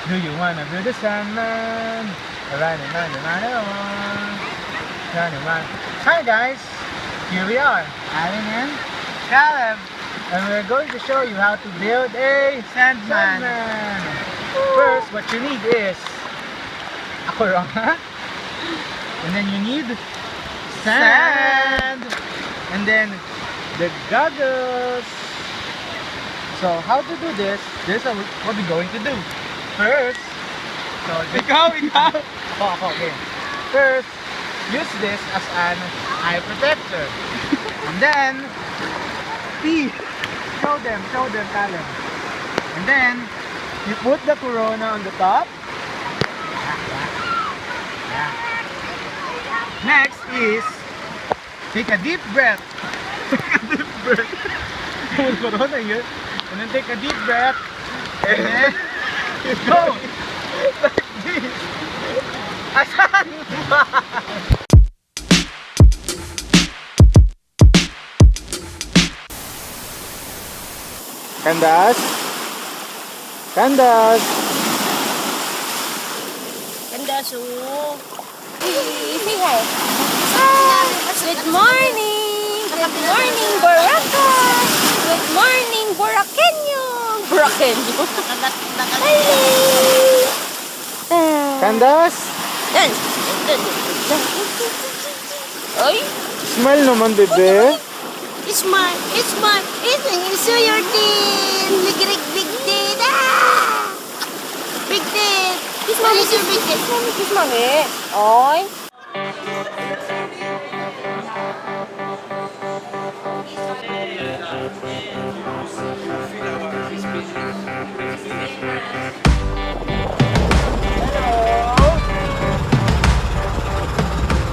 Do you wanna be the Sandman? Run, run, run, run, run. Hi guys, here we are, Ilan and Caleb, and we're going to show you how to build a Sandman. First, what you need is ako wrong, huh? And then you need sand, and then the goggles. So how to do this? This is what we're going to do. First, so ikaw. Okay. First, use this as an eye protector. And then, show them, Caleb. And then, you put the corona on the top. Next is, take a deep breath. Corona yun. And then take a deep breath. And then, you go. Like this. Asan ba? Candace? Ganda, so... Say hi. Good morning! Good morning, Boracay! Good morning, Borakenyo! Borakenyo? Candace? Ay! Smile naman, bebe. Smile! Smile! It's your team! Big day! Ah! Big day! Kiss mommy! Kiss mommy! Kiss mommy! Kiss mommy! Oy!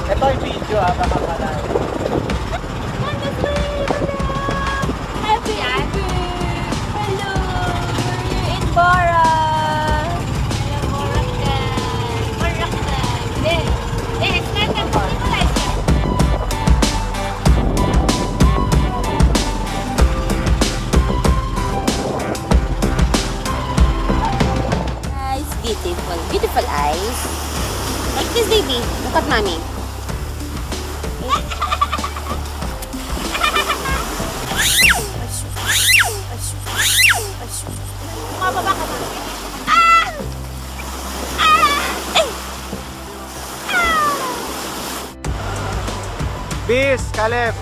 Ito yung video baka pala. Happy Happy! Hello! We're in Bora! Boracay! Eyes, beautiful eyes. Like this, baby. Look at mommy. Mababa ka ba? Bis, Caleb.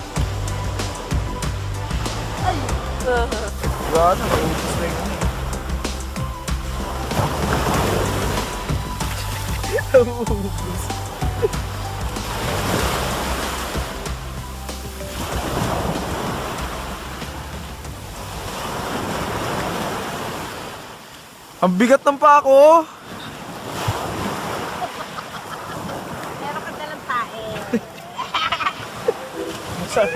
Gano'n, maubos na yun. Maubos. Ang bigat ng pa ako. Meron ka dalang tae. Sabi.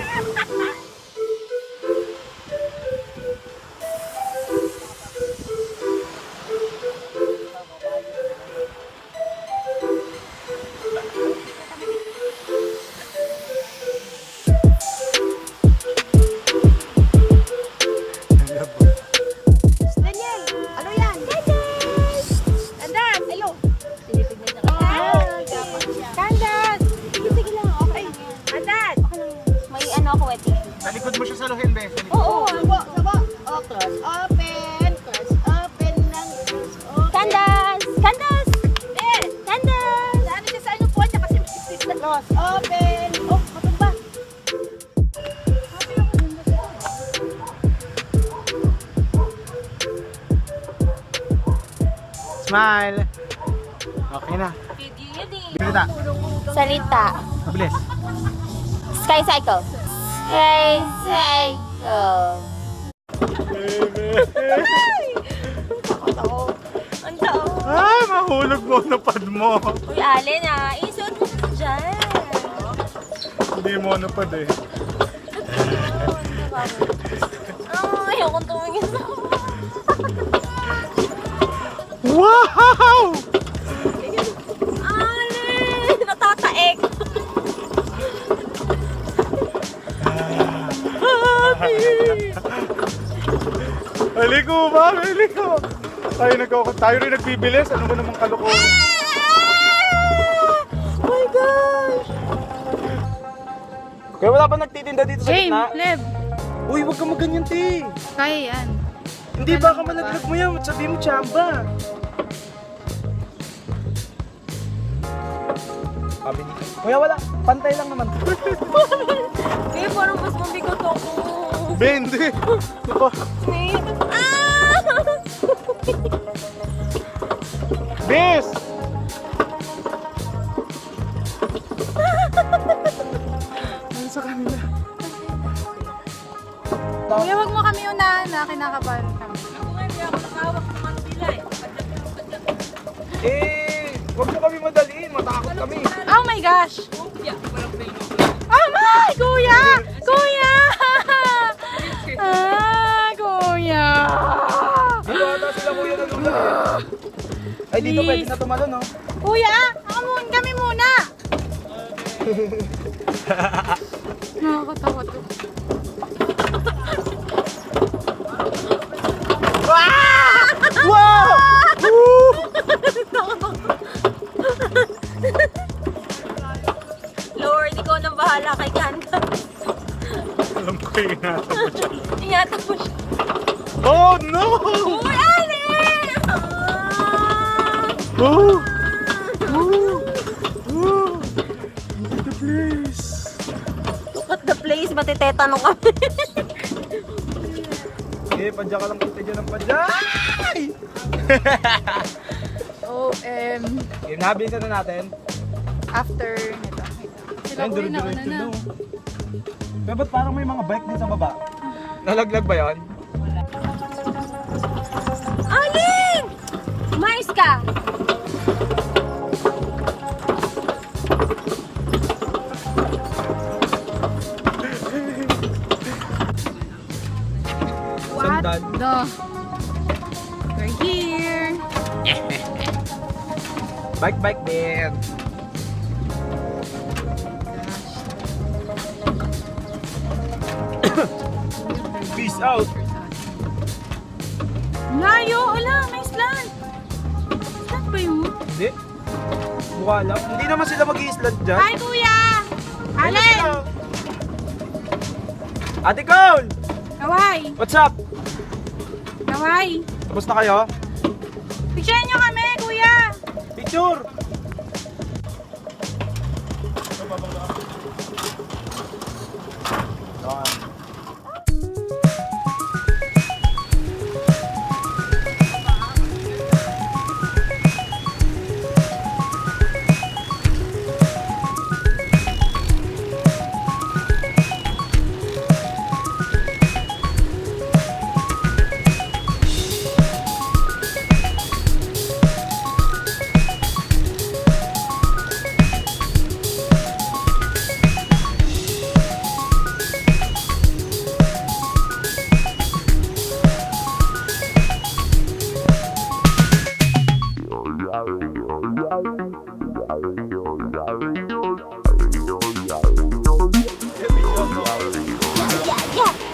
Daniel! Ano yan? Candace! Hello! Tinitignan niya ka. Candace! Sige lang, okay lang yan. Candace! May ano ako, weti. Sa likod mo siya saluhin, be. Sa likod. Oo, Sabo. Oh, close. Open. Close. Open lang. Close. Open. Candace! Candace! Candace! Ano siya sa ano po niya kasi close. Open. Oh, matumba. Smile. Okay na. Bilita. Salita. Mabilis. Sky cycle. Sky cycle. Ang tao. Ay, mahulog mo na pad mo. Uy, Alin isuot mo sa dyan. Hindi mo na pad eh. Ayokong tumingin sa Wow! Alin! Natataek. Haliko ba? Haliko! Tayo rin nagbibilis. Ano ba namang kalokohan? Oh my gosh! Kaya wala ba nagtitinda dito sa Shame, gitna? Leb. Uy, wag ka maganyan, te. Kaya yan. Hindi baka malaglag mo yan. Sabi mo, tsamba. Sabi dito. Kuya, wala. Pantay lang naman. Eh, parang mas mabigot ako. Hindi. Ito. Bis! Ano sa kanila? Kuya, wag mo kami unahan na. Kinakabahan kami. Ako nga, hindi ako nakahawak ng mandila eh. Wag mo kami madaliin. Matakot kami. Oh my gosh! Oh my! Kuya! Kuya! Kuya! Dito ata sila kuya na lula eh. Ay, dito Please. pwede na tumalo, no? Kuya! Kami muna! Nakakatawa to. Wow! Lord, ikaw nang bahala kay Kanta. Alam ko yung nasa mo dyan. Ingatan mo siya. Oh no! Uy, Ali! Oh! Oh! Oh! Look at the place! Look at the place, matitetanong kami. Padya ka lang kita dyan ng padya. OM. Nabilisan na natin. After nito. Sila Ayun, kuya na una diretso na. no. Pero ba't parang may mga bike din sa baba? Nalaglag ba yan? Aling! Mais ka! What Sandal. the? We're here! Bike din. Peace out. Layo! Ala, may slant! Slant ba yun? Hindi. Mukha lang. Hindi naman sila mag-i-island dyan. Hi, kuya! Ayun na Alin! sila. Ate Cole! Kaway! What's up? Kaway! Tapos na kayo? Picturean nyo kami, kuya! Picture!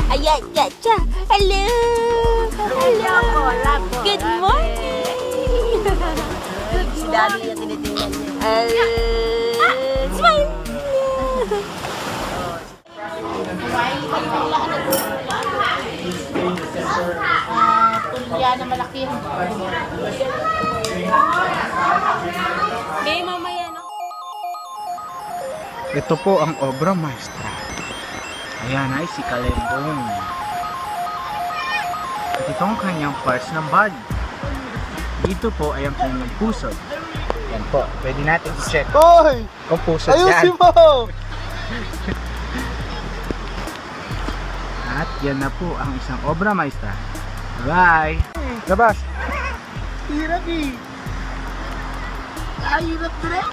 Ayan, hello! Hello! Good morning! Si Daddy yung tinitingnan niya. Smile! Tulya na malaki. May mamaya, no? Ito po ang obra maestra. Ayan ay si Kalembong. At ito ang kanyang parts ng body. Dito po ay ang kanyang pusod. Yan po, pwede natin i-check Hoy! kung pusod Ayusin yan. mo! At yan na po ang isang obra maestra. Bye! Labas! Hirap eh! Hirap na rin.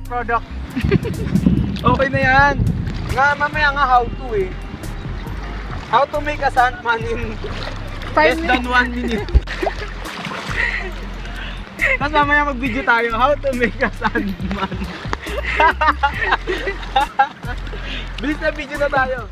Product. Okay na yan! Nga mamaya nga how to eh. How to make a sandman in less than 1 minute. Tapos mamaya mag-video tayo, how to make a sandman. Bilis na video na tayo.